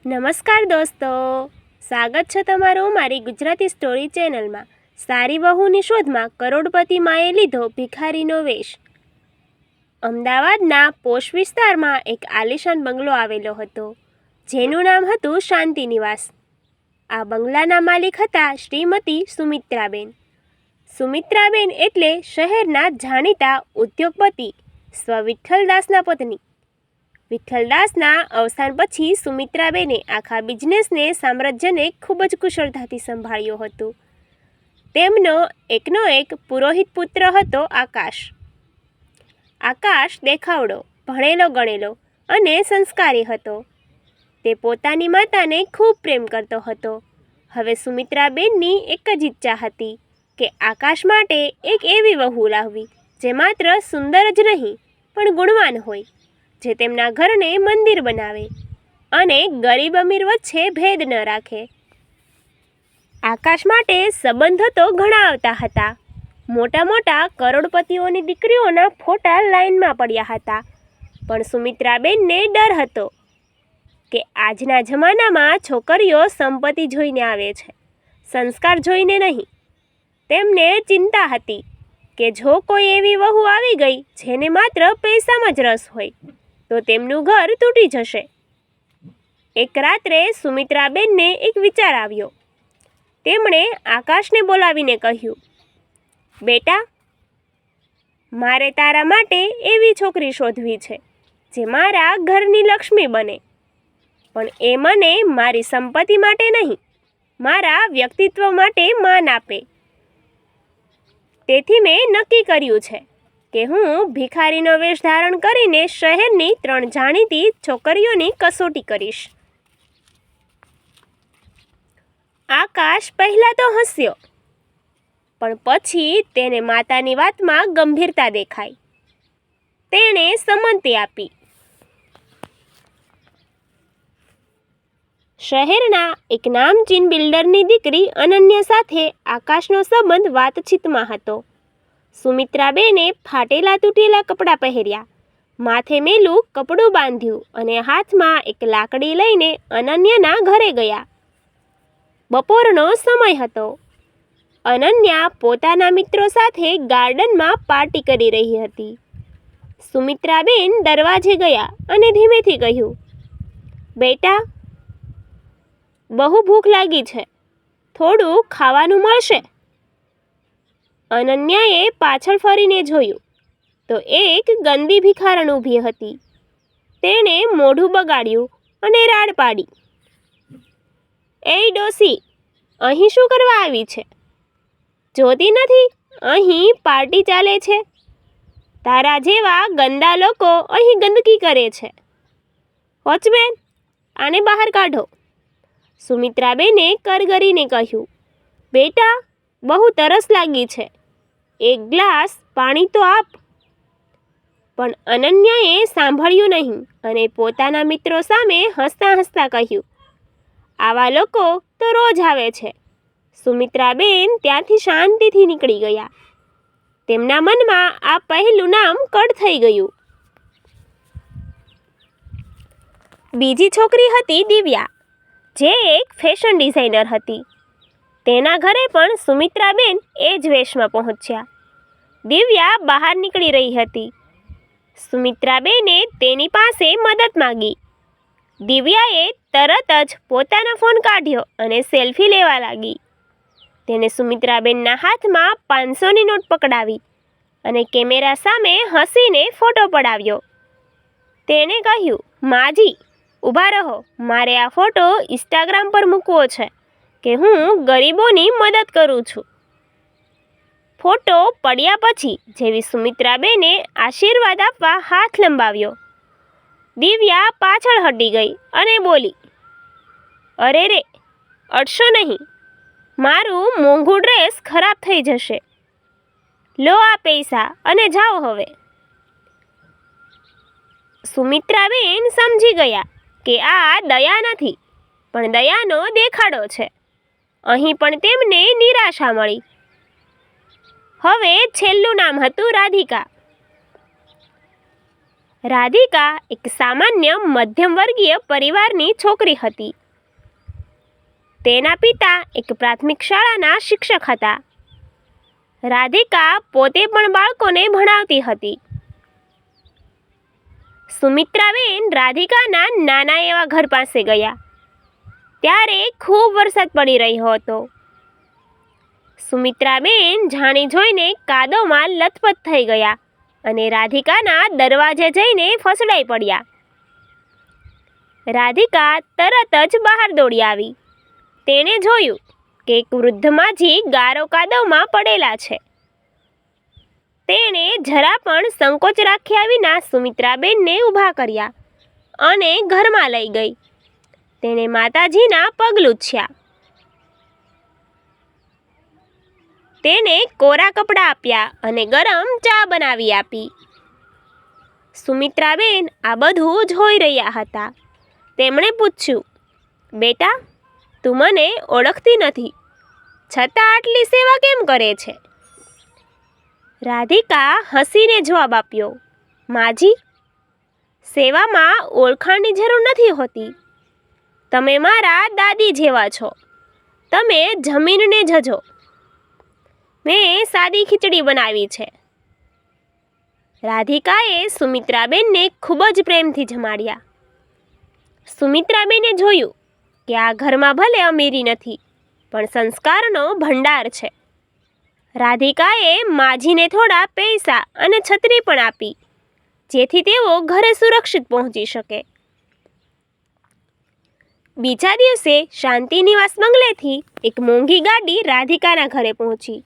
નમસ્કાર દોસ્તો, સ્વાગત છે તમારું મારી ગુજરાતી સ્ટોરી ચેનલમાં. સારી વહુની શોધમાં કરોડપતિ માએ લીધો ભિખારીનો વેશ. અમદાવાદના પોશ વિસ્તારમાં એક આલિશાન બંગલો આવેલો હતો, જેનું નામ હતું શાંતિ નિવાસ. આ બંગલાના માલિક હતા શ્રીમતી સુમિત્રાબેન. સુમિત્રાબેન એટલે શહેરના જાણીતા ઉદ્યોગપતિ સ્વ વિઠ્ઠલદાસના પત્ની. વિઠ્ઠલદાસના અવસાન પછી સુમિત્રાબેને આખા બિઝનેસને સામ્રાજ્યને ખૂબ જ કુશળતાથી સંભાળ્યો હતો. તેમનો એકનો એક પુરોહિત પુત્ર હતો આકાશ. આકાશ દેખાવડો, ભણેલો ગણેલો અને સંસ્કારી હતો. તે પોતાની માતાને ખૂબ પ્રેમ કરતો હતો. હવે સુમિત્રાબેનની એક જ ઈચ્છા હતી કે આકાશ માટે એક એવી વહુ લાવવી જે માત્ર સુંદર જ નહીં પણ ગુણવાન હોય, જે તેમના ઘરને મંદિર બનાવે અને ગરીબ અમીર વચ્ચે ભેદ ન રાખે. આકાશ માટે સંબંધો તો ઘણા આવતા હતા. મોટા મોટા કરોડપતિઓની દીકરીઓના ફોટા લાઈનમાં પડ્યા હતા, પણ સુમિત્રાબેનને ડર હતો કે આજના જમાનામાં છોકરીઓ સંપત્તિ જોઈને આવે છે, સંસ્કાર જોઈને નહીં. તેમને ચિંતા હતી કે જો કોઈ એવી વહુ આવી ગઈ જેને માત્ર પૈસામાં જ રસ હોય તો તેમનું ઘર તૂટી જશે. એક રાત્રે સુમિત્રાબેનને એક વિચાર આવ્યો. તેમણે આકાશને બોલાવીને કહ્યું, બેટા, મારે તારા માટે એવી છોકરી શોધવી છે જે મારા ઘરની લક્ષ્મી બને, પણ એ મને મારી સંપત્તિ માટે નહીં, મારા વ્યક્તિત્વ માટે માન આપે. તેથી મેં નક્કી કર્યું છે કે હું ભિખારીનો વેશ ધારણ કરીને શહેરની 3 જાણીતી છોકરીઓની કસોટી કરીશ. આકાશ પહેલાં તો હસ્યો, પણ પછી તેને માતાની વાતમાં ગંભીરતા દેખાઈ. તેણે સંમતિ આપી. શહેરના એક નામચીન બિલ્ડરની દીકરી અનન્યા સાથે આકાશનો સંબંધ વાતચીતમાં હતો. સુમિત્રાબેને ફાટેલા તૂટેલા કપડાં પહેર્યા, માથે મેલું કપડું બાંધ્યું અને હાથમાં એક લાકડી લઈને અનન્યાના ઘરે ગયા. બપોરનો સમય હતો. અનન્યા પોતાના મિત્રો સાથે ગાર્ડનમાં પાર્ટી કરી રહી હતી. સુમિત્રાબેન દરવાજે ગયા અને ધીમેથી કહ્યું, બેટા, બહુ ભૂખ લાગી છે, થોડું ખાવાનું મળશે? અનન્યાએ પાછળ ફરીને જોયું તો એક ગંદી ભિખારણ ઊભી હતી. તેણે મોઢું બગાડ્યું અને રાડ પાડી, એ ડોસી, અહીં શું કરવા આવી છે? જોતી નથી અહીં પાર્ટી ચાલે છે? તારા જેવા ગંદા લોકો અહીં ગંદકી કરે છે. વોચમેન, આને બહાર કાઢો. સુમિત્રાબેને કરગરીને કહ્યું, બેટા, બહુ તરસ લાગી છે, એક ગ્લાસ પાણી તો આપ. પણ અનન્યાએ સાંભળ્યું નહીં અને પોતાના મિત્રો સામે હસતા હસતા કહ્યું, આવા લોકો તો રોજ આવે છે. સુમિત્રાબેન ત્યાંથી શાંતિથી નીકળી ગયા. તેમના મનમાં આ પહેલું નામ કડ થઈ ગયું. બીજી છોકરી હતી દિવ્યા, જે એક ફેશન ડિઝાઇનર હતી. તેના ઘરે પણ સુમિત્રાબેન એ જ વેશમાં પહોંચ્યા. દિવ્યા બહાર નીકળી રહી હતી. સુમિત્રાબેને તેની પાસે મદદ માંગી. દિવ્યાએ તરત જ પોતાનો ફોન કાઢ્યો અને સેલ્ફી લેવા લાગી. તેણે સુમિત્રાબેનના હાથમાં 500ની નોટ પકડાવી અને કેમેરા સામે હસીને ફોટો પડાવ્યો. તેણે કહ્યું, માજી, ઊભા રહો, મારે આ ફોટો ઇન્સ્ટાગ્રામ પર મૂકવો છે કે હું ગરીબોની મદદ કરું છું. ફોટો પડ્યા પછી જેવી સુમિત્રાબેને આશીર્વાદ આપવા હાથ લંબાવ્યો, દિવ્યા પાછળ હટી ગઈ અને બોલી, અરે રે, અડશો નહીં, મારું મોંઘું ડ્રેસ ખરાબ થઈ જશે. લો આ પૈસા અને જાઓ હવે. સુમિત્રાબેન સમજી ગયા કે આ દયા નથી, પણ દયાનો દેખાડો છે. અહીં પણ તેમને નિરાશા મળી. હવે છેલ્લું નામ હતું રાધિકા. રાધિકા એક સામાન્ય મધ્યમવર્ગીય પરિવારની છોકરી હતી. તેના પિતા એક પ્રાથમિક શાળાના શિક્ષક હતા. રાધિકા પોતે પણ બાળકોને ભણાવતી હતી. સુમિત્રાબેન રાધિકાના નાના એવા ઘર પાસે ગયા ત્યારે ખૂબ વરસાદ પડી રહ્યો હતો. સુમિત્રાબેન જાણી જોઈને કાદવમાં લથપથ થઈ ગયા અને રાધિકાના દરવાજે જઈને ફસડાઈ પડ્યા. રાધિકા તરત જ બહાર દોડી આવી. તેણે જોયું કે એક વૃદ્ધ માજી ગારો કાદવમાં પડેલા છે. તેણે જરા પણ સંકોચ રાખ્યા વિના સુમિત્રાબેનને ઊભા કર્યા અને ઘરમાં લઈ ગઈ. તેણે માતાજીના પગ લૂછ્યા. તેને કોરા કપડાં આપ્યા અને ગરમ ચા બનાવી આપી. સુમિત્રાબેન આ બધું જોઈ રહ્યા હતા. તેમણે પૂછ્યું, બેટા, તું મને ઓળખતી નથી, છતાં આટલી સેવા કેમ કરે છે? રાધિકા હસીને જવાબ આપ્યો, માજી, સેવામાં ઓળખાણની જરૂર નથી હોતી. તમે મારા દાદી જેવા છો. તમે જમીનને જજો. મેં સાદી ખીચડી બનાવી છે. રાધિકાએ સુમિત્રાબેનને ખૂબ જ પ્રેમથી જમાડ્યા. સુમિત્રાબેને જોયું કે આ ઘરમાં ભલે અમીરી નથી, પણ સંસ્કારનો ભંડાર છે. રાધિકાએ માજીને થોડા પૈસા અને છત્રી પણ આપી, જેથી તેઓ ઘરે સુરક્ષિત પહોંચી શકે. બીજા દિવસે શાંતિનિવાસ બંગલેથી એક મોંઘી ગાડી રાધિકાના ઘરે પહોંચી.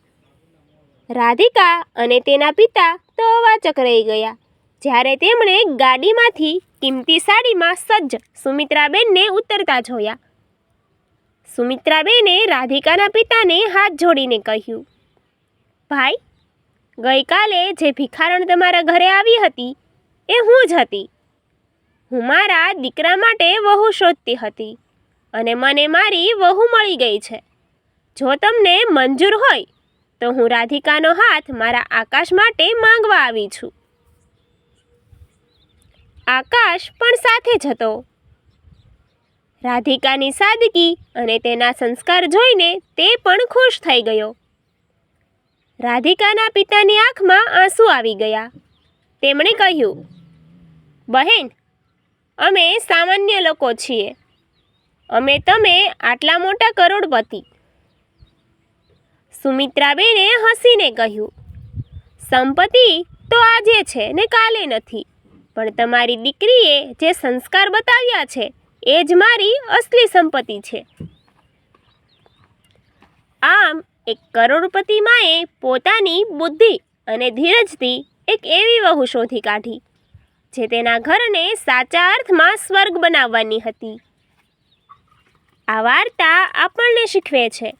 રાધિકા અને તેના પિતા તો અવાચક રહી ગયા જ્યારે તેમણે ગાડીમાંથી કિંમતી સાડીમાં સજ્જ સુમિત્રાબેનને ઉતરતા જોયા. સુમિત્રાબેને રાધિકાના પિતાને હાથ જોડીને કહ્યું, ભાઈ, ગઈકાલે જે ભિખારણ તમારા ઘરે આવી હતી એ હું જ હતી. હું મારા દીકરા માટે વહુ શોધતી હતી અને મને મારી વહુ મળી ગઈ છે. જો તમને મંજૂર હોય તો હું રાધિકાનો હાથ મારા આકાશ માટે માંગવા આવી છું. આકાશ પણ સાથે જ હતો. રાધિકાની સાદગી અને તેના સંસ્કાર જોઈને તે પણ ખુશ થઈ ગયો. રાધિકાના પિતાની આંખમાં આંસુ આવી ગયા. તેમણે કહ્યું, બહેન, અમે સામાન્ય લોકો છીએ. અમે તમે આટલા મોટા કરોડપતિ. સુમિત્રાબેને હસીને કહ્યું, સંપત્તિ તો આજે છે ને કાલે નથી, પણ તમારી દીકરીએ જે સંસ્કાર બતાવ્યા છે એ જ મારી અસલી સંપત્તિ છે. આમ એક કરોડપતિ માએ પોતાની બુદ્ધિ અને ધીરજથી એક એવી વહુ શોધી કાઢી જે તેના ઘરને સાચા અર્થમાં સ્વર્ગ બનાવવાની હતી. આ વાર્તા આપણને શીખવે છે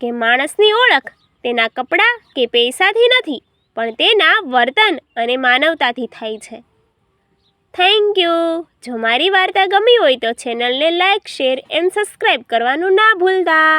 કે માણસની ઓળખ તેના કપડાં કે પૈસાથી નથી, પણ તેના વર્તન અને માનવતાથી થાય છે. Thank you. જો મારી વાર્તા ગમી હોય તો ચેનલને લાઈક, શેર એન્ડ સબસ્ક્રાઈબ કરવાનું ના ભૂલતા.